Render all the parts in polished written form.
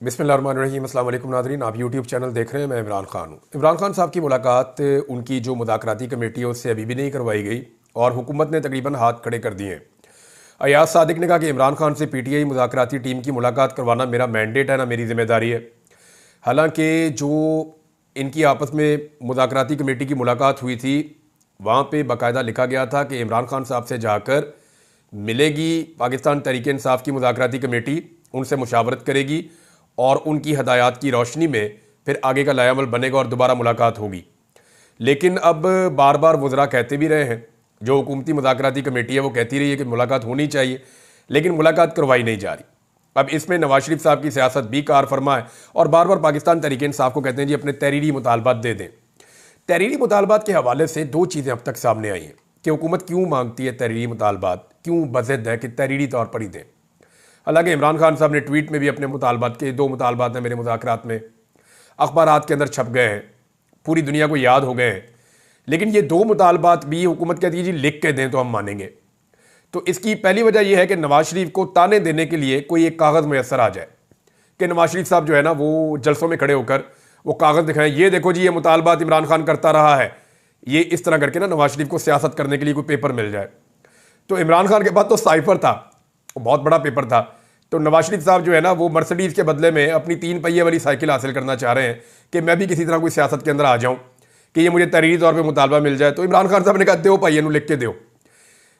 बिस्मिल्लाहिर्रहमानिर्रहीम। अस्सलाम वालेकुम नाज़रीन, आप यूट्यूब चैनल देख रहे हैं। मैं इमरान खान हूँ। इमरान खान साहब की मुलाकात उनकी जो मुज़ाकराती कमेटी है उससे अभी भी नहीं करवाई गई और हुकूमत ने तकरीबन हाथ खड़े कर दिए हैं। अयाज सादिक ने कहा कि इमरान खान से पीटीआई मुज़ाकराती टीम की मुलाकात करवाना मेरा मैंडेट है, ना मेरी ज़िम्मेदारी है। हालांकि जो इनकी आपस में मुज़ाकराती कमेटी की मुलाकात हुई थी वहाँ पे बाकायदा लिखा गया था कि इमरान खान साहब से जाकर मिलेगी पाकिस्तान तहरीक इंसाफ की मुज़ाकराती कमेटी, उनसे मुशावरत करेगी और उनकी हदायत की रोशनी में फिर आगे का लायामल बनेगा और दोबारा मुलाकात होगी। लेकिन अब बार बार वज़रा कहते भी रहे हैं, जो हुकूमती मुज़ाकराती कमेटी है वो कहती रही है कि मुलाकात होनी चाहिए, लेकिन मुलाकात करवाई नहीं जा रही। अब इसमें नवाज शरीफ साहब की सियासत भी कार फरमा है और बार बार पाकिस्तान तहरीक इंसाफ को कहते हैं जी अपने तहरीरी मुतालबात दे दें। तहरीरी मुतालबात के हवाले से दो चीज़ें अब तक सामने आई हैं कि हुकूमत क्यों मांगती है तहरीरी मुतालबात, क्यों बज़िद है कि तहरीरी तौर पर ही दें। हालांकि इमरान खान साहब ने ट्वीट में भी अपने मुतालबात के दो मुतालबात हैं मेरे मुज़ाकरात में, अखबारात के अंदर छप गए हैं, पूरी दुनिया को याद हो गए हैं। लेकिन ये दो मुतालबात भी हुकूमत कहती है जी लिख के दें तो हम मानेंगे। तो इसकी पहली वजह यह है कि नवाज शरीफ को ताने देने के लिए कोई एक कागज़ मैसर आ जाए कि नवाज शरीफ साहब जो है ना वो जलसों में खड़े होकर वो कागज़ दिखाएं, ये देखो जी ये मुतालबात इमरान खान करता रहा है, ये इस तरह करके ना नवाज शरीफ को सियासत करने के लिए कोई पेपर मिल जाए। तो इमरान खान के पास तो साइफर था, बहुत बड़ा पेपर था। तो नवाज शरीफ साहब जो है ना वो मर्सिडीज़ के बदले में अपनी 3 पहिए वाली साइकिल हासिल करना चाह रहे हैं कि मैं भी किसी तरह कोई सियासत के अंदर आ जाऊं कि ये मुझे तहरीरी तौर पे मुतालबा मिल जाए। तो इमरान खान साहब ने कहा दो पहिए लिख के दो,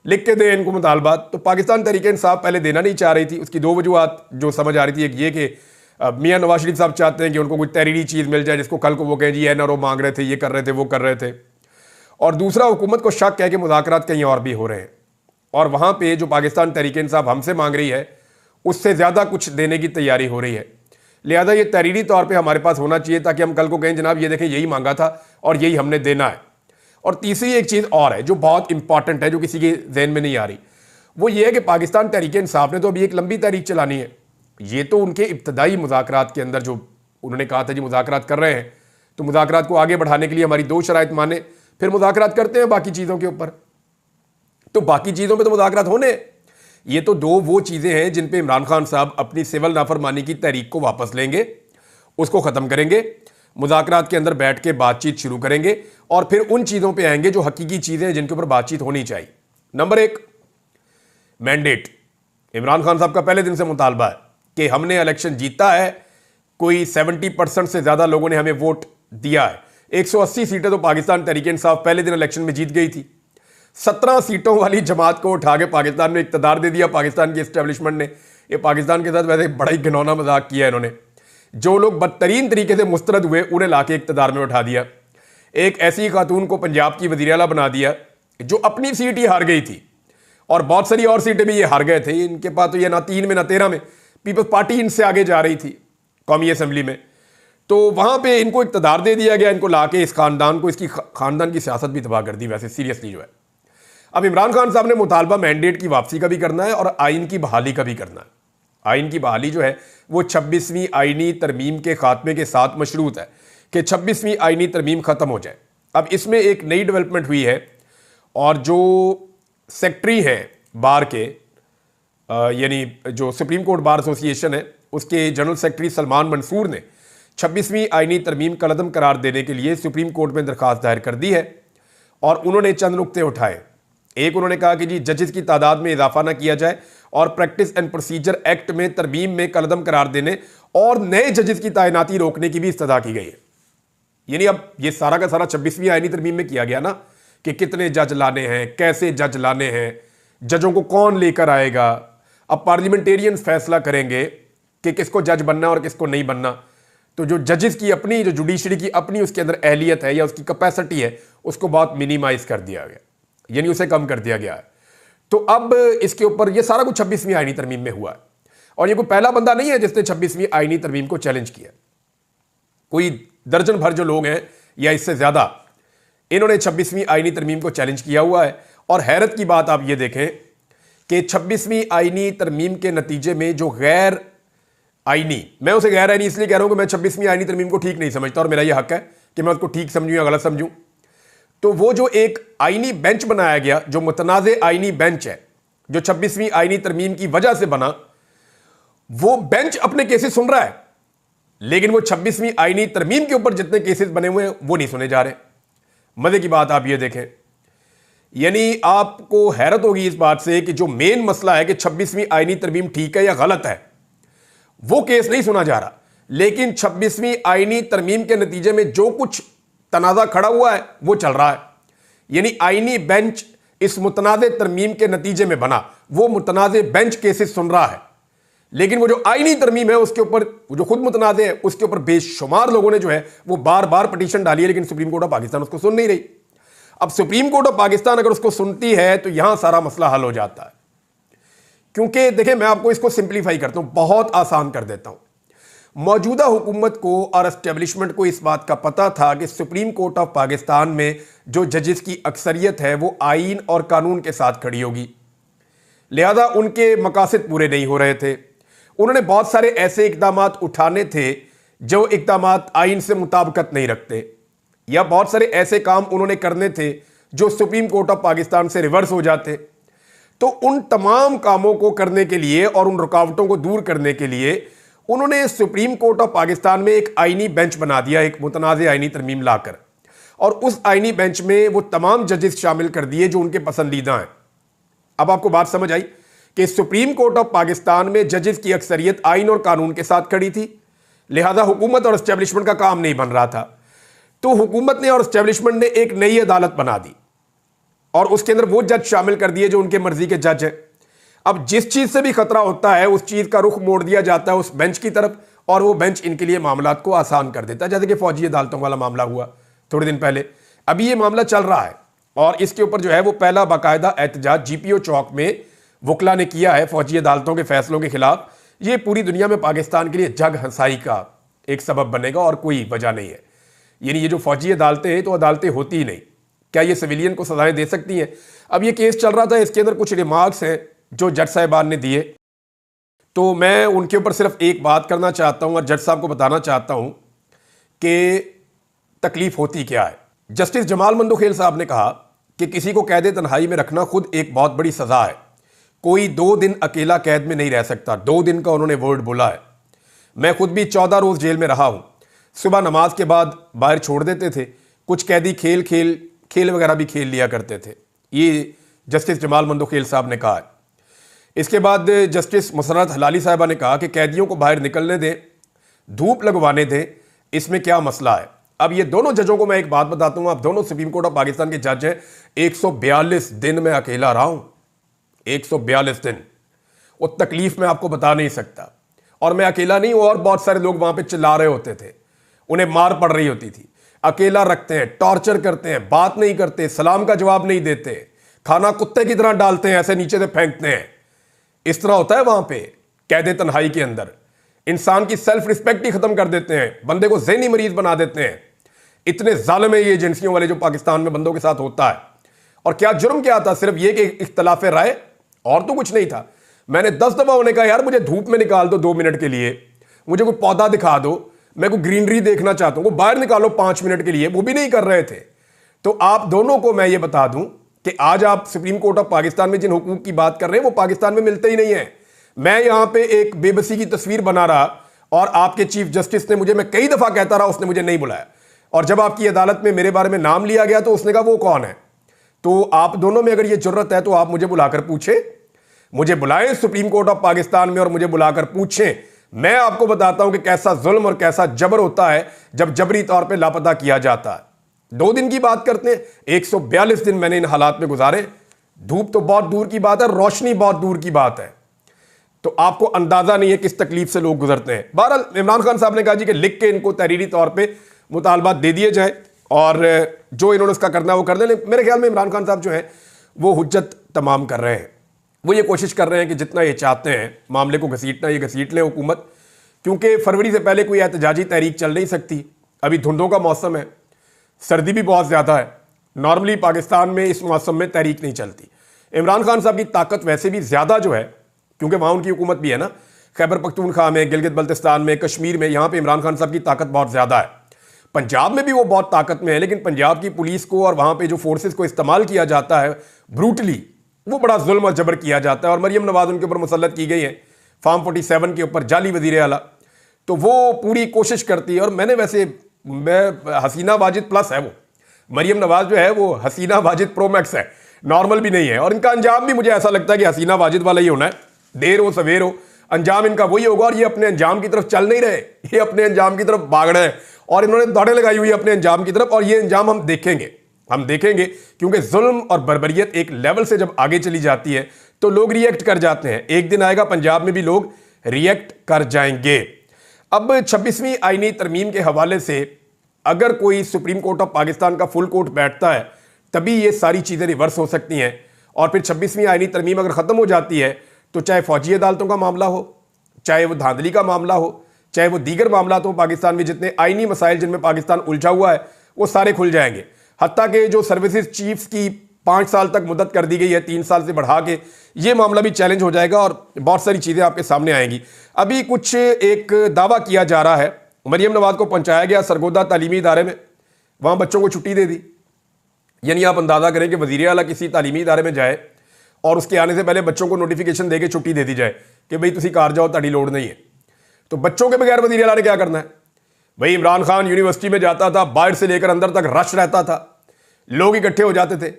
लिख के दे इनको मुतालबात। तो पाकिस्तान तहरीक इंसाफ पहले देना नहीं चाह रही थी। उसकी दो वजूहत जो समझ आ रही थी, एक ये कि मियाँ नवाज शरीफ साहब चाहते हैं कि उनको कोई तहरीरी चीज़ मिल जाए जिसको कल को वो कहें जी एनआरओ मांग रहे थे, ये कर रहे थे, वो कर रहे थे। और दूसरा हुकूमत को शक है कि मुज़ाकरात कहीं और भी हो रहे हैं और वहाँ पे जो पाकिस्तान तहरीक इंसाफ हमसे मांग रही है उससे ज़्यादा कुछ देने की तैयारी हो रही है। लिहाजा ये तहरीरी तौर पे हमारे पास होना चाहिए ताकि हम कल को कहें जनाब ये देखें यही मांगा था और यही हमने देना है। और तीसरी एक चीज़ और है जो बहुत इंपॉर्टेंट है, जो किसी के जहन में नहीं आ रही, वो ये है कि पाकिस्तान तहरीक इंसाफ ने तो अभी एक लंबी तहरीक चलानी है। ये तो उनके इब्तदाई मुज़ाकरात के अंदर जो उन्होंने कहा था जी मुज़ाकरात कर रहे हैं, तो मुज़ाकरात को आगे बढ़ाने के लिए हमारी दो शराइत माने फिर मुज़ाकरात करते हैं बाकी चीज़ों के ऊपर। तो बाकी चीज़ों में तो मुज़ाकरात होने, ये तो दो वो चीज़ें हैं जिन पे इमरान खान साहब अपनी सिविल नाफरमानी की तहरीक को वापस लेंगे, उसको ख़त्म करेंगे, मुज़ाकरात के अंदर बैठ के बातचीत शुरू करेंगे और फिर उन चीज़ों पे आएंगे जो हकीकी चीज़ें हैं जिनके ऊपर बातचीत होनी चाहिए। नंबर एक, मैंडेट। इमरान खान साहब का पहले दिन से मुतालबा है कि हमने इलेक्शन जीता है, कोई 70% से ज़्यादा लोगों ने हमें वोट दिया है। 180 सीटें तो पाकिस्तान तहरीक इंसाफ पहले दिन इलेक्शन में जीत गई थी। 17 सीटों वाली जमात को उठा के पाकिस्तान में इक़्तिदार दे दिया पाकिस्तान की एस्टेब्लिशमेंट ने। ये पाकिस्तान के साथ वैसे बड़ा ही घिनौना मजाक किया इन्होंने। जो लोग बदतरीन तरीके से मुस्तरद हुए उन्हें लाके इक़्तिदार में उठा दिया। एक ऐसी खातून को पंजाब की वज़ीर आला बना दिया जो अपनी सीट ही हार गई थी और बहुत सारी और सीटें भी ये हार गए थे। इनके पास तो ये ना 3 में ना 13 में पीपल्स पार्टी इनसे आगे जा रही थी कौमी असम्बली में। तो वहाँ पे इनको इक़्तिदार दे दिया गया, इनको लाके इस खानदान को, इसकी खानदान की सियासत भी तबाह कर दी वैसे सीरियसली जो है। अब इमरान खान साहब ने मुतालबा मैंडेट की वापसी का भी करना है और आइन की बहाली का भी करना है। आइन की बहाली जो है वो 26वीं आइनी तरमीम के खात्मे के साथ मशरूत है कि 26वीं आइनी तरमीम ख़त्म हो जाए। अब इसमें एक नई डेवलपमेंट हुई है और जो सेक्रेटरी है बार के, यानी जो सुप्रीम कोर्ट बार एसोसिएशन है, उसके जनरल सेक्रेटरी सलमान मंसूर ने 26वीं आइनी तरमीम का कदम करार देने के लिए सुप्रीम कोर्ट में दरख्वास्त दायर कर दी है और उन्होंने चंद नुक्ते उठाए। एक, उन्होंने कहा कि जी जजेस की तादाद में इजाफा ना किया जाए और प्रैक्टिस एंड प्रोसीजर एक्ट में तरमीम में कदम करार देने और नए जजेस की तैनाती रोकने की भी इस्तदा की गई है। यानी अब ये सारा का सारा 26वीं आइनी तरमीम में किया गया ना कि कितने जज लाने हैं, कैसे जज लाने हैं, जजों को कौन लेकर आएगा। अब पार्लियामेंटेरियन फैसला करेंगे कि किसको जज बनना और किसको नहीं बनना। तो जो जजेस की अपनी, जो जुडिशरी की अपनी उसके अंदर अहलियत है या उसकी कैपेसिटी है, उसको बहुत मिनिमाइज कर दिया गया, यानी उसे कम कर दिया गया है। तो अब इसके ऊपर ये सारा कुछ 26वीं आइनी तरमीम में हुआ है और ये कोई पहला बंदा नहीं है जिसने 26वीं आइनी तरमीम को चैलेंज किया। कोई दर्जन भर जो लोग हैं या इससे ज़्यादा, इन्होंने 26वीं आइनी तरमीम को चैलेंज किया हुआ है। और हैरत की बात आप ये देखें कि 26वीं आइनी तरमीम के नतीजे में जो गैर आइनी, मैं उसे गैर आइनी इसलिए कह रहा हूं कि मैं 26वीं आइनी तरमीम को ठीक नहीं समझता और मेरा यह हक है कि मैं उसको ठीक समझूं या गलत समझूं। तो वो जो एक आइनी बेंच बनाया गया, जो मुतनाज़े आइनी बेंच है, जो 26वीं आइनी तरमीम की वजह से बना, वो बेंच अपने केसेस सुन रहा है लेकिन वो 26वीं आईनी तरमीम के ऊपर जितने केसेस बने हुए हैं वो नहीं सुने जा रहे। मजे की बात आप ये देखें, यानी आपको हैरत होगी इस बात से कि जो मेन मसला है कि 26वीं आईनी तरमीम ठीक है या गलत है, वो केस नहीं सुना जा रहा। लेकिन 26वीं आईनी तरमीम के नतीजे में जो कुछ तनाज़ा खड़ा हुआ है वो चल रहा है। यानी आईनी बेंच इस मुतनाज़े तरमीम के नतीजे में बना, वो मुतनाज़े बेंच केसेस सुन रहा है। लेकिन वो जो आईनी तरमीम है उसके ऊपर, जो खुद मुतनाज़े है उसके ऊपर बेशुमार लोगों ने जो है वो बार बार पिटीशन डाली है, लेकिन सुप्रीम कोर्ट ऑफ पाकिस्तान उसको सुन नहीं रही। अब सुप्रीम कोर्ट ऑफ पाकिस्तान अगर उसको सुनती है तो यहां सारा मसला हल हो जाता है। क्योंकि देखिए, मैं आपको इसको सिंप्लीफाई करता हूं, बहुत आसान कर देता हूं। मौजूदा हुकूमत को और एस्टेब्लिशमेंट को इस बात का पता था कि सुप्रीम कोर्ट ऑफ पाकिस्तान में जो जजेस की अक्सरियत है वो आईन और कानून के साथ खड़ी होगी, लिहाजा उनके मकासद पूरे नहीं हो रहे थे। उन्होंने बहुत सारे ऐसे इकदाम उठाने थे जो इकदाम आईन से मुताबिकत नहीं रखते, या बहुत सारे ऐसे काम उन्होंने करने थे जो सुप्रीम कोर्ट ऑफ पाकिस्तान से रिवर्स हो जाते। तो उन तमाम कामों को करने के लिए और उन रुकावटों को दूर करने के लिए उन्होंने सुप्रीम कोर्ट ऑफ पाकिस्तान में एक आईनी बेंच बना दिया, एक मुतनाज़े आईनी तरमीम लाकर, और उस आईनी बेंच में वो तमाम जजेस शामिल कर दिए जो उनके पसंदीदा हैं। अब आपको बात समझ आई कि सुप्रीम कोर्ट ऑफ पाकिस्तान में जजेस की अक्सरियत आईन और कानून के साथ खड़ी थी, लिहाजा हुकूमत और एस्टेब्लिशमेंट का काम नहीं बन रहा था। तो हुकूमत ने और एस्टेब्लिशमेंट ने एक नई अदालत बना दी और उसके अंदर वो जज शामिल कर दिए जो उनके मर्जी के जज हैं। अब जिस चीज से भी खतरा होता है उस चीज का रुख मोड़ दिया जाता है उस बेंच की तरफ, और वो बेंच इनके लिए मामलात को आसान कर देता है। जैसे कि फौजी अदालतों वाला मामला हुआ थोड़े दिन पहले, अभी ये मामला चल रहा है और इसके ऊपर जो है वो पहला बाकायदा एहतजाज जीपीओ चौक में वकला ने किया है फौजी अदालतों के फैसलों के खिलाफ। ये पूरी दुनिया में पाकिस्तान के लिए जग हंसाई का एक सबब बनेगा और कोई वजह नहीं है। यानी ये जो फौजी अदालतें हैं तो अदालतें होती ही नहीं, क्या ये सिविलियन को सजाएं दे सकती हैं? अब ये केस चल रहा था, इसके अंदर कुछ रिमार्क्स हैं जो जज साहिबान ने दिए, तो मैं उनके ऊपर सिर्फ एक बात करना चाहता हूं और जज साहब को बताना चाहता हूं कि तकलीफ होती क्या है। जस्टिस जमाल मंदोखेल साहब ने कहा कि किसी को कैद तन्हाई में रखना खुद एक बहुत बड़ी सजा है। कोई 2 दिन अकेला कैद में नहीं रह सकता। 2 दिन का उन्होंने वर्ड बोला है। मैं खुद भी 14 रोज जेल में रहा हूं। सुबह नमाज के बाद बाहर छोड़ देते थे। कुछ कैदी खेल वगैरह भी खेल लिया करते थे। ये जस्टिस जमाल मंदोखेल साहब ने कहा है। इसके बाद जस्टिस मुसर्रत हलाली साहिबा ने कहा कि कैदियों को बाहर निकलने दें, धूप लगवाने दें, इसमें क्या मसला है। अब ये दोनों जजों को मैं एक बात बताता हूं, आप दोनों सुप्रीम कोर्ट ऑफ पाकिस्तान के जज हैं। 142 दिन मैं अकेला रहा हूं, 142 दिन। वो तकलीफ मैं आपको बता नहीं सकता। और मैं अकेला नहीं हूं, और बहुत सारे लोग वहां पे चिल्ला रहे होते थे, उन्हें मार पड़ रही होती थी। अकेला रखते हैं, टॉर्चर करते हैं, बात नहीं करते, सलाम का जवाब नहीं देते, खाना कुत्ते की तरह डालते हैं, ऐसे नीचे से फेंकते हैं। इस तरह होता है वहां पे कैद तन्हाई के अंदर। इंसान की सेल्फ रिस्पेक्ट ही खत्म कर देते हैं, बंदे को ज़हनी मरीज बना देते हैं। इतने जालिम है ये एजेंसियों वाले जो पाकिस्तान में बंदों के साथ होता है। और क्या जुर्म क्या था? सिर्फ ये कि इख्तलाफ राय, और तो कुछ नहीं था। मैंने 10 दफा उन्हें कहा यार मुझे धूप में निकाल दो 2 मिनट के लिए, मुझे कोई पौधा दिखा दो, मैं कोई ग्रीनरी देखना चाहता हूं, वो बाहर निकालो 5 मिनट के लिए, वो भी नहीं कर रहे थे। तो आप दोनों को मैं ये बता दूं कि आज आप सुप्रीम कोर्ट ऑफ पाकिस्तान में जिन हुकूक की बात कर रहे हैं वो पाकिस्तान में मिलते ही नहीं है। मैं यहां पे एक बेबसी की तस्वीर बना रहा और आपके चीफ जस्टिस ने मुझे, मैं कई दफा कहता रहा, उसने मुझे नहीं बुलाया। और जब आपकी अदालत में मेरे बारे में नाम लिया गया तो उसने कहा वो कौन है। तो आप दोनों में अगर ये जरूरत है तो आप मुझे बुलाकर पूछे, मुझे बुलाएं सुप्रीम कोर्ट ऑफ पाकिस्तान में और मुझे बुलाकर पूछें। मैं आपको बताता हूं कि कैसा जुल्म और कैसा जबर होता है जब जबरी तौर पे लापता किया जाता है। 2 दिन की बात करते हैं, 142 दिन मैंने इन हालात में गुजारे। धूप तो बहुत दूर की बात है, रोशनी बहुत दूर की बात है। तो आपको अंदाजा नहीं है किस तकलीफ से लोग गुजरते हैं। बहरहाल इमरान खान साहब ने कहा जी कि लिख के इनको तहरीरी तौर पे मुतालबात दे दिए जाए और जो इन्होंने उसका करना है वो कर दें। मेरे ख्याल में इमरान खान साहब जो हैं वो हुज्जत तमाम कर रहे हैं। वो ये कोशिश कर रहे हैं कि जितना ये चाहते हैं मामले को घसीटना, ये घसीट लें हुकूमत, क्योंकि फरवरी से पहले कोई एहतजाजी तहरीक चल नहीं सकती। अभी धुंधों का मौसम है, सर्दी भी बहुत ज़्यादा है। नॉर्मली पाकिस्तान में इस मौसम में तहरीक नहीं चलती। इमरान खान साहब की ताकत वैसे भी ज़्यादा जो है, क्योंकि वहाँ उनकी हुकूमत भी है ना, खैबर पख्तूनख्वा में, गिलगित बल्तिस्तान में, कश्मीर में, यहाँ पे इमरान खान साहब की ताकत बहुत ज़्यादा है। पंजाब में भी वो बहुत ताकत में है, लेकिन पंजाब की पुलिस को और वहाँ पे जो फोर्सेस को इस्तेमाल किया जाता है ब्रूटली, वो बड़ा जुल्म और जबर किया जाता है। और मरियम नवाज उनके ऊपर मुसल्लत की गई है, फार्म 47 के ऊपर, जाली वजीर आला। तो वो पूरी कोशिश करती है। और मैं हसीना वाजिद प्लस है वो, मरियम नवाज जो है वो हसीना वाजिद प्रो मैक्स है, नॉर्मल भी नहीं है। और इनका अंजाम भी मुझे ऐसा लगता है कि हसीना वाजिद वाला ही होना है, देर हो सवेर हो अंजाम इनका वही होगा। और ये अपने अंजाम की तरफ चल नहीं रहे, ये अपने अंजाम की तरफ भाग रहे हैं और इन्होंने दौड़े लगाई हुई है अपने अंजाम की तरफ। और ये अंजाम हम देखेंगे क्योंकि जुल्म और बर्बरियत एक लेवल से जब आगे चली जाती है तो लोग रिएक्ट कर जाते हैं। एक दिन आएगा पंजाब में भी लोग रिएक्ट कर जाएंगे। अब 26वीं आईनी तरमीम के हवाले से अगर कोई सुप्रीम कोर्ट ऑफ पाकिस्तान का फुल कोर्ट बैठता है तभी ये सारी चीज़ें रिवर्स हो सकती हैं। और फिर 26वीं आईनी तरमीम अगर ख़त्म हो जाती है तो चाहे फौजी अदालतों का मामला हो, चाहे वो धांधली का मामला हो, चाहे वो दीगर मामला हो, पाकिस्तान में जितने आईनी मसाइल जिनमें पाकिस्तान उलझा हुआ है वो सारे खुल जाएंगे। हत्ता के जो सर्विसेज चीफ्स की 5 साल तक मुद्दत कर दी गई है, 3 साल से बढ़ा के, ये मामला भी चैलेंज हो जाएगा और बहुत सारी चीज़ें आपके सामने आएंगी। अभी कुछ एक दावा किया जा रहा है, मरियम नवाज को पहुंचाया गया सरगोदा तालीमी इदारे में, वहाँ बच्चों को छुट्टी दे दी। यानी आप अंदाज़ा करें कि वज़ीर आला किसी तालीमी इदारे में जाए और उसके आने से पहले बच्चों को नोटिफिकेशन दे के छुट्टी दे दी जाए कि भाई तुसी कार जाओ, ताड़ी लोड नहीं है। तो बच्चों के बगैर वज़ीर आला ने क्या करना है भाई? इमरान खान यूनिवर्सिटी में जाता था, बाहर से लेकर अंदर तक रश रहता था, लोग इकट्ठे हो जाते थे।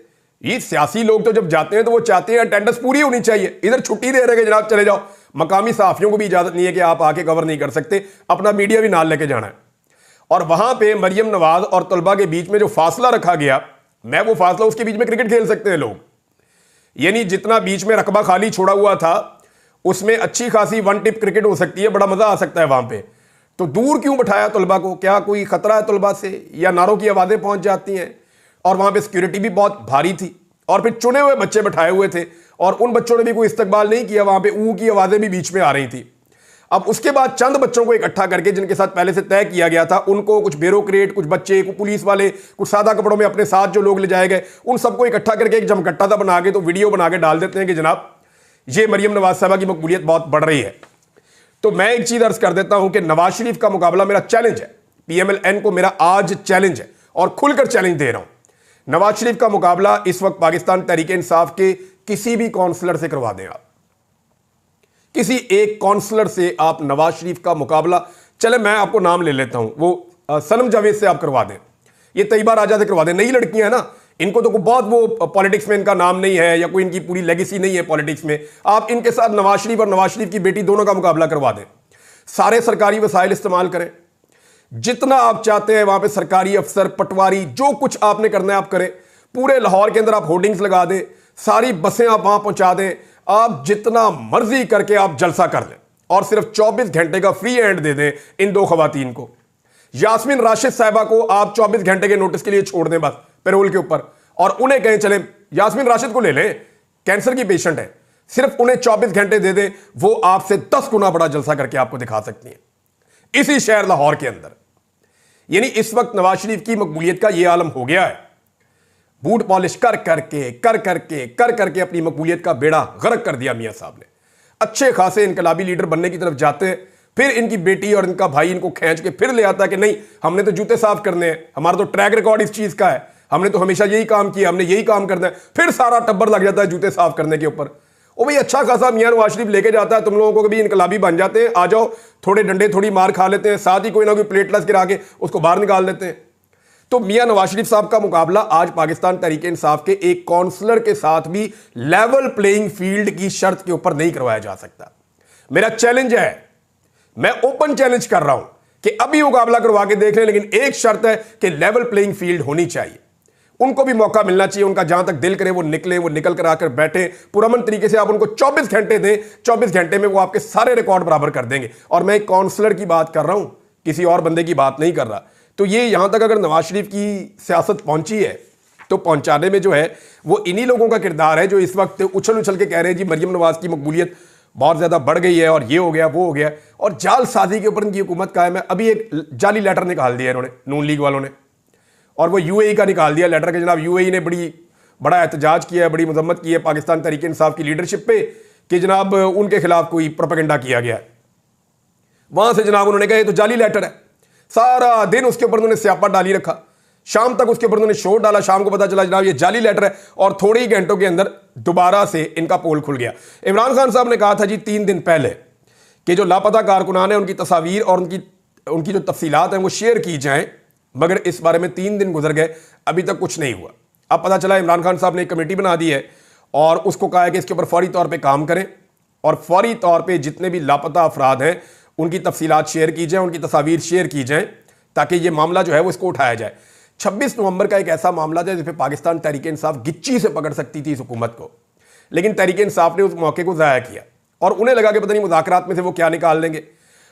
ये सियासी लोग तो जब जाते हैं तो वो चाहते हैं अटेंडेंस पूरी होनी चाहिए। इधर छुट्टी दे रहे हैं कि जनाब चले जाओ। मकामी सहाफ़ियों को भी इजाज़त नहीं है कि आप आके कवर नहीं कर सकते, अपना मीडिया भी नाल लेके जाना है। और वहां पे मरियम नवाज और तलबा के बीच में जो फासला रखा गया, मैं वो फासला, उसके बीच में क्रिकेट खेल सकते हैं लोग। यानी जितना बीच में रकबा खाली छोड़ा हुआ था उसमें अच्छी खासी वन टिप क्रिकेट हो सकती है, बड़ा मजा आ सकता है वहां पे। तो दूर क्यों बिठाया तलबा को? क्या कोई खतरा है तलबा से, या नारों की आवाजें पहुंच जाती हैं? और वहां पे सिक्योरिटी भी बहुत भारी थी और फिर चुने हुए बच्चे बिठाए हुए थे और उन बच्चों ने भी कोई इस्तकबाल नहीं किया। वहां पे ऊ की आवाजें भी बीच में आ रही थी। अब उसके बाद चंद बच्चों को इकट्ठा करके, जिनके साथ पहले से तय किया गया था, उनको कुछ ब्यूरोक्रेट, कुछ बच्चे, कुछ पुलिस वाले, कुछ सादा कपड़ों में अपने साथ जो लोग ले जाए गए, उन सबको इकट्ठा करके एक जमकट्टा सा बना के तो वीडियो बना के डाल देते हैं कि जनाब ये मरियम नवाज साहबा की मकबूलियत बहुत बढ़ रही है। तो मैं एक चीज अर्ज कर देता हूं कि नवाज शरीफ का मुकाबला मेरा चैलेंज है, PMLN को मेरा आज चैलेंज है और खुलकर चैलेंज दे रहा हूं। नवाज शरीफ का मुकाबला इस वक्त पाकिस्तान तहरीक इंसाफ के किसी भी काउंसलर से करवा दें आप, किसी एक काउंसलर से आप नवाज शरीफ का मुकाबला, चले मैं आपको नाम ले लेता हूं, वो सनम जावेद से आप करवा दें, ये तैयबा राजा से करवा दें। नई लड़कियां हैं ना, इनको तो बहुत वो पॉलिटिक्स में इनका नाम नहीं है या कोई इनकी पूरी लेगेसी नहीं है पॉलिटिक्स में। आप इनके साथ नवाज शरीफ और नवाज शरीफ की बेटी दोनों का मुकाबला करवा दें। सारे सरकारी वसाइल इस्तेमाल करें, जितना आप चाहते हैं वहां पे सरकारी अफसर, पटवारी, जो कुछ आपने करना है आप करें। पूरे लाहौर के अंदर आप होर्डिंग्स लगा दें, सारी बसें आप वहां पहुंचा दें, आप जितना मर्जी करके आप जलसा कर लें और सिर्फ 24 घंटे का फ्री हैंड दे दें इन दो खवातीन को। यास्मीन राशिद साहिबा को आप 24 घंटे के नोटिस के लिए छोड़ दें बस पैरोल के ऊपर, और उन्हें कहें चले यास्मीन राशिद को ले लें, कैंसर की पेशेंट है, सिर्फ उन्हें 24 घंटे दे दें, वो आपसे 10 गुना बड़ा जलसा करके आपको दिखा सकती हैं इसी शहर लाहौर के अंदर। यानी इस वक्त नवाज शरीफ की मकबूलियत का यह आलम हो गया है, बूट पॉलिश कर करके अपनी मकबूलियत का बेड़ा गर्क कर दिया मियां साहब ने। अच्छे खासे इनकलाबी लीडर बनने की तरफ जाते हैं, फिर इनकी बेटी और इनका भाई इनको खींच के फिर ले आता है कि नहीं हमने तो जूते साफ करने हैं, हमारा तो ट्रैक रिकॉर्ड इस चीज का है, हमने तो हमेशा यही काम किया, हमने यही काम करना है। फिर सारा टब्बर लग जाता है जूते साफ करने के ऊपर। ओ भाई अच्छा खासा मियां नवाज शरीफ लेके जाता है तुम लोगों को, कभी इनकलाबी बन जाते हैं, आ जाओ थोड़े डंडे थोड़ी मार खा लेते हैं, साथ ही कोई ना कोई प्लेटलेस गिरा के उसको बाहर निकाल देते हैं। तो मियां नवाज शरीफ साहब का मुकाबला आज पाकिस्तान तहरीक इंसाफ के एक काउंसलर के साथ भी लेवल प्लेइंग फील्ड की शर्त के ऊपर नहीं करवाया जा सकता। मेरा चैलेंज है, मैं ओपन चैलेंज कर रहा हूं कि अभी मुकाबला करवा के देख लें, लेकिन एक शर्त है कि लेवल प्लेइंग फील्ड होनी चाहिए। उनको भी मौका मिलना चाहिए, उनका जहां तक दिल करे वो निकले, वो निकल कर आकर बैठे पुरअमन तरीके से। आप उनको 24 घंटे दें, 24 घंटे में वो आपके सारे रिकॉर्ड बराबर कर देंगे। और मैं एक काउंसलर की बात कर रहा हूं, किसी और बंदे की बात नहीं कर रहा। तो ये यहां तक अगर नवाज शरीफ की सियासत पहुंची है तो पहुंचाने में जो है वो इन्हीं लोगों का किरदार है जो इस वक्त उछल उछल के कह रहे हैं जी मरियम नवाज की मकबूलियत बहुत ज्यादा बढ़ गई है और ये हो गया वो हो गया, और जाल साजी के ऊपर इनकी हुकूमत कायम है। अभी एक जाली लेटर निकाल दिया इन्होंने नून लीग वालों ने, और वो UAE का निकाल दिया लेटर के जनाब UAE ने बड़ा एहतजाज किया है, बड़ी मजम्मत की है पाकिस्तान तहरीक इंसाफ की लीडरशिप पे कि जनाब उनके खिलाफ कोई प्रोपेगेंडा किया गया है। वहां से जनाब उन्होंने कहा ये तो जाली लेटर है, सारा दिन उसके ऊपर उन्होंने स्यापा डाली रखा, शाम तक उसके ऊपर उन्होंने शोर डाला, शाम को पता चला जनाब ये जाली लेटर है, और थोड़े ही घंटों के अंदर दोबारा से इनका पोल खुल गया। इमरान खान साहब ने कहा था जी 3 दिन पहले कि जो लापता कारकुनान हैं उनकी तस्वीर और उनकी जो तफसीलात हैं वो शेयर की जाएं, मगर इस बारे में 3 दिन गुजर गए, अभी तक कुछ नहीं हुआ। अब पता चला इमरान खान साहब ने एक कमेटी बना दी है और उसको कहा है कि इसके ऊपर फौरी तौर पे काम करें और फौरी तौर पे जितने भी लापता अफराद हैं उनकी तफसीलात शेयर की जाए, उनकी तस्वीर शेयर की जाए, ताकि ये मामला जो है वो इसको उठाया जाए। 26 नवंबर का एक ऐसा मामला था जिसपे पाकिस्तान तहरीक इंसाफ गिच्ची से पकड़ सकती थी इस हुकूमत को, लेकिन तहरीक इंसाफ ने उस मौके को ज़ाया किया और उन्हें लगा कि पता नहीं मुज़ाकरात में से वो क्या निकाल लेंगे।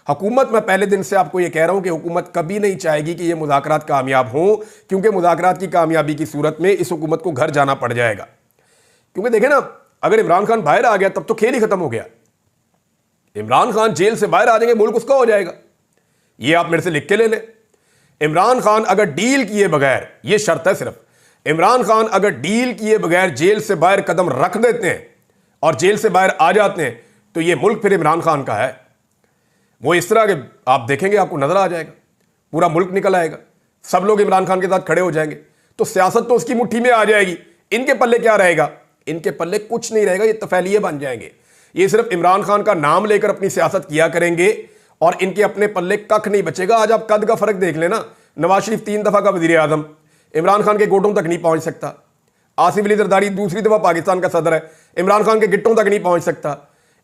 हुकूमत, मैं पहले दिन से आपको ये कह रहा हूं कि हुकूमत कभी नहीं चाहेगी कि ये मुज़ाकरात कामयाब हों, क्योंकि मुज़ाकरात की कामयाबी की सूरत में इस हुकूमत को घर जाना पड़ जाएगा। क्योंकि देखें ना, अगर इमरान खान बाहर आ गया तब तो खेल ही खत्म हो गया। इमरान खान जेल से बाहर आ जाएंगे, मुल्क उसका हो जाएगा। ये आप मेरे से लिख के ले लें। इमरान खान अगर डील किए बगैर, ये शर्त है सिर्फ, इमरान खान अगर डील किए बगैर जेल से बाहर कदम रख देते हैं और जेल से बाहर आ जाते हैं तो ये मुल्क फिर इमरान खान का है। वो इस तरह के आप देखेंगे, आपको नजर आ जाएगा, पूरा मुल्क निकल आएगा, सब लोग इमरान खान के साथ खड़े हो जाएंगे, तो सियासत तो उसकी मुट्ठी में आ जाएगी। इनके पल्ले क्या रहेगा? इनके पल्ले कुछ नहीं रहेगा, ये तफैलिये बन जाएंगे। ये सिर्फ इमरान खान का नाम लेकर अपनी सियासत किया करेंगे और इनके अपने पल्ले कख नहीं बचेगा। आज आप कद का फर्क देख लेना, नवाज शरीफ 3 दफा का वजीर आजम, इमरान खान के गोटों तक नहीं पहुंच सकता। आसिफ अली जरदारी दूसरी दफा पाकिस्तान का सदर है, इमरान खान के गिट्टों तक नहीं पहुंच सकता।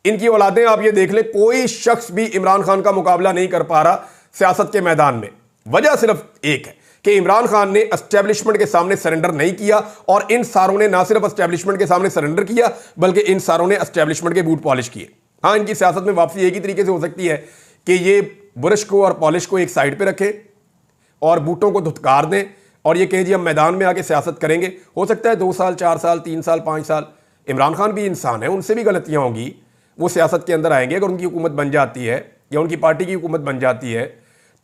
इनकी औलादें आप ये देख ले, कोई शख्स भी इमरान खान का मुकाबला नहीं कर पा रहा सियासत के मैदान में। वजह सिर्फ एक है कि इमरान खान ने एस्टेब्लिशमेंट के सामने सरेंडर नहीं किया और इन सारों ने ना सिर्फ एस्टेब्लिशमेंट के सामने सरेंडर किया बल्कि इन सारों ने एस्टेब्लिशमेंट के बूट पॉलिश किए। हाँ, इनकी सियासत में वापसी एक ही तरीके से हो सकती है कि ये बुरश को और पॉलिश को एक साइड पे रखें और बूटों को धुतकार दें और ये कहें जी हम मैदान में आके सियासत करेंगे। हो सकता है 2 साल, 4 साल, 3 साल, 5 साल। इमरान खान भी इंसान है, उनसे भी गलतियां होंगी, वो सियासत के अंदर आएंगे। अगर उनकी हुकूमत बन जाती है या उनकी पार्टी की हुकूमत बन जाती है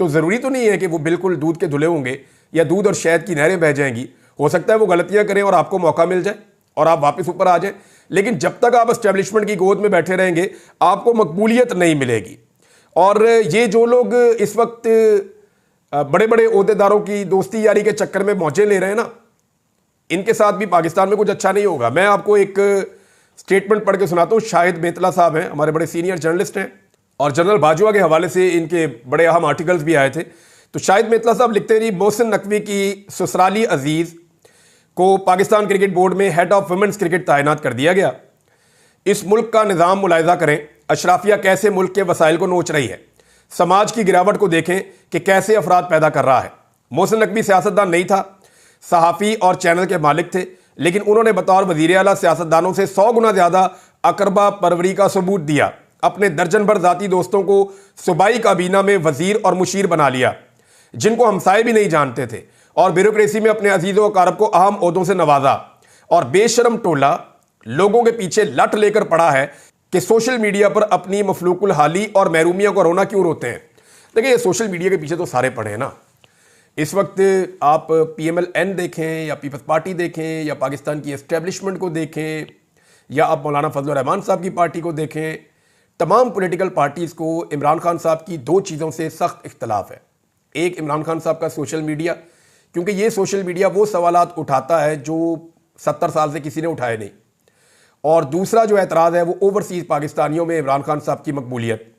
तो ज़रूरी तो नहीं है कि वो बिल्कुल दूध के धुले होंगे या दूध और शहद की नहरें बह जाएंगी। हो सकता है वो गलतियां करें और आपको मौका मिल जाए और आप वापस ऊपर आ जाएं, लेकिन जब तक आप एस्टेब्लिशमेंट की गोद में बैठे रहेंगे आपको मकबूलियत नहीं मिलेगी। और ये जो लोग इस वक्त बड़े बड़े ओहदेदारों की दोस्ती यारी के चक्कर में मौजे ले रहे हैं ना, इनके साथ भी पाकिस्तान में कुछ अच्छा नहीं होगा। मैं आपको एक स्टेटमेंट पढ़ के सुनाता हूँ। शाहिद मेतला साहब हैं, हमारे बड़े सीनियर जर्नलिस्ट हैं और जनरल बाजवा के हवाले से इनके बड़े अहम आर्टिकल्स भी आए थे। तो शाहिद मेतला साहब लिखते हैं, मोहसिन नकवी की ससुराली अजीज को पाकिस्तान क्रिकेट बोर्ड में हेड ऑफ वुमेन्स क्रिकेट तैनात कर दिया गया। इस मुल्क का निज़ाम मुलायजा करें, अशराफिया कैसे मुल्क के वसाइल को नोच रही है। समाज की गिरावट को देखें कि कैसे अफराद पैदा कर रहा है। मोहसिन नकवी सियासतदान नहीं था, सहाफ़ी और चैनल के मालिक थे, लेकिन उन्होंने बतौर वज़ीर आला सियासतदानों से 100 गुना ज़्यादा अकरबा परवरी का सबूत दिया। अपने दर्जन भर ज़ाती दोस्तों को सूबाई काबीना में वज़ीर और मुशीर बना लिया, जिनको हमसाए भी नहीं जानते थे, और ब्यूरोक्रेसी में अपने अजीज़ व अकारब को अहम ओहदों से नवाजा। और बेशरम टोला लोगों के पीछे लट लेकर पड़ा है कि सोशल मीडिया पर अपनी मफलूकुल हाली और महरूमिया को रोना क्यों रोते हैं। देखिए, ये सोशल मीडिया के पीछे तो सारे पड़े हैं ना। इस वक्त आप PMLN देखें या पीपल्स पार्टी देखें या पाकिस्तान की एस्टेब्लिशमेंट को देखें या आप मौलाना फजल रहमान साहब की पार्टी को देखें, तमाम पॉलिटिकल पार्टीज़ को इमरान खान साहब की 2 चीज़ों से सख्त इख्तलाफ है। एक, इमरान खान साहब का सोशल मीडिया, क्योंकि ये सोशल मीडिया वो सवालात उठाता है जो 70 साल से किसी ने उठाए नहीं। और दूसरा जो एतराज़ है वो ओवरसीज़ पाकिस्तानियों में इमरान खान साहब की मकबूलियत,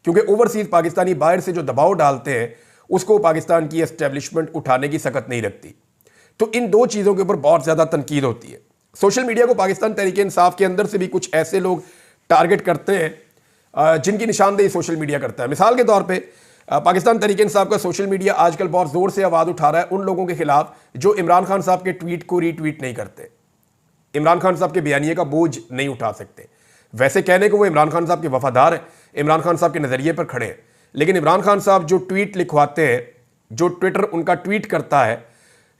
क्योंकि ओवरसीज़ पाकिस्तानी बाहर से जो दबाव डालते हैं उसको पाकिस्तान की एस्टेब्लिशमेंट उठाने की सकत नहीं रखती। तो इन 2 चीज़ों के ऊपर बहुत ज़्यादा तनकीद होती है। सोशल मीडिया को पाकिस्तान तहरीक इंसाफ के अंदर से भी कुछ ऐसे लोग टारगेट करते हैं जिनकी निशानदेही सोशल मीडिया करता है। मिसाल के तौर पे पाकिस्तान तहरीक इंसाफ का सोशल मीडिया आजकल बहुत ज़ोर से आवाज़ उठा रहा है उन लोगों के खिलाफ जो इमरान खान साहब के ट्वीट को रीट्वीट नहीं करते, इमरान खान साहब के बयानिए का बोझ नहीं उठा सकते। वैसे कहने को वो इमरान खान साहब के वफादार हैं, इमरान खान साहब के नज़रिए पर खड़े हैं, लेकिन इमरान खान साहब जो ट्वीट लिखवाते हैं, जो ट्विटर उनका ट्वीट करता है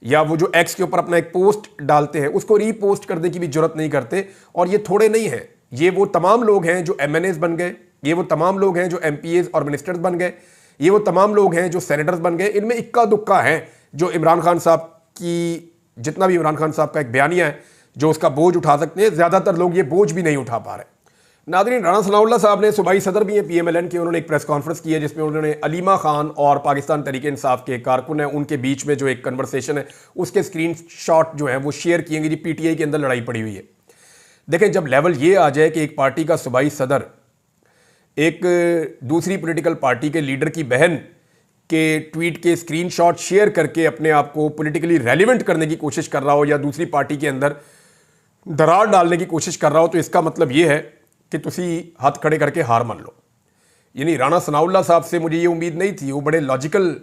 या वो जो एक्स के ऊपर अपना एक पोस्ट डालते हैं उसको रीपोस्ट करने की भी जरूरत नहीं करते। और ये थोड़े नहीं हैं, ये वो तमाम लोग हैं जो MNAs बन गए, ये वो तमाम लोग हैं जो MPAs और मिनिस्टर्स बन गए, ये वो तमाम लोग हैं जो सेनेटर्स बन गए। इनमें इक्का दुक्का है जो इमरान खान साहब की, जितना भी इमरान खान साहब का एक बयानिया है जो उसका बोझ उठा सकते हैं, ज़्यादातर लोग ये बोझ भी नहीं उठा पा रहे। नाज़रीन, राना सनाउल्लाह साहब ने, सूबाई सदर भी हैं PMLN के, उन्होंने एक प्रेस कॉन्फ्रेंस की है जिसमें उन्होंने अलीमा खान और पाकिस्तान तहरीक इंसाफ के कारकुन हैं उनके बीच में जो एक कन्वर्सेशन है उसके स्क्रीन शॉट जो है वो शेयर किए गए। PTI के अंदर लड़ाई पड़ी हुई है। देखें, जब लेवल ये आ जाए कि एक पार्टी का सूबाई सदर एक दूसरी पॉलिटिकल पार्टी के लीडर की बहन के ट्वीट के स्क्रीनशॉट शेयर करके अपने आप को पॉलिटिकली रेलिवेंट करने की कोशिश कर रहा हो या दूसरी पार्टी के अंदर दरार डालने की कोशिश कर रहा हो, तो इसका मतलब यह है कि तुसी हाथ खड़े करके हार मान लो। यानी राणा सनाउल्लाह साहब से मुझे ये उम्मीद नहीं थी। वो बड़े लॉजिकल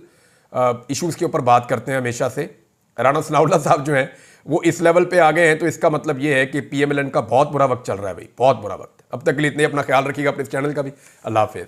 इश्यूज़ के ऊपर बात करते हैं हमेशा से। राणा सनाउल्लाह साहब जो हैं वो इस लेवल पे आ गए हैं, तो इसका मतलब ये है कि PMLN का बहुत बुरा वक्त चल रहा है भाई, बहुत बुरा वक्त। अब तक के लिए इतने, अपना ख्याल रखिएगा, अपने इस चैनल का भी। अल्लाह हाफिज़।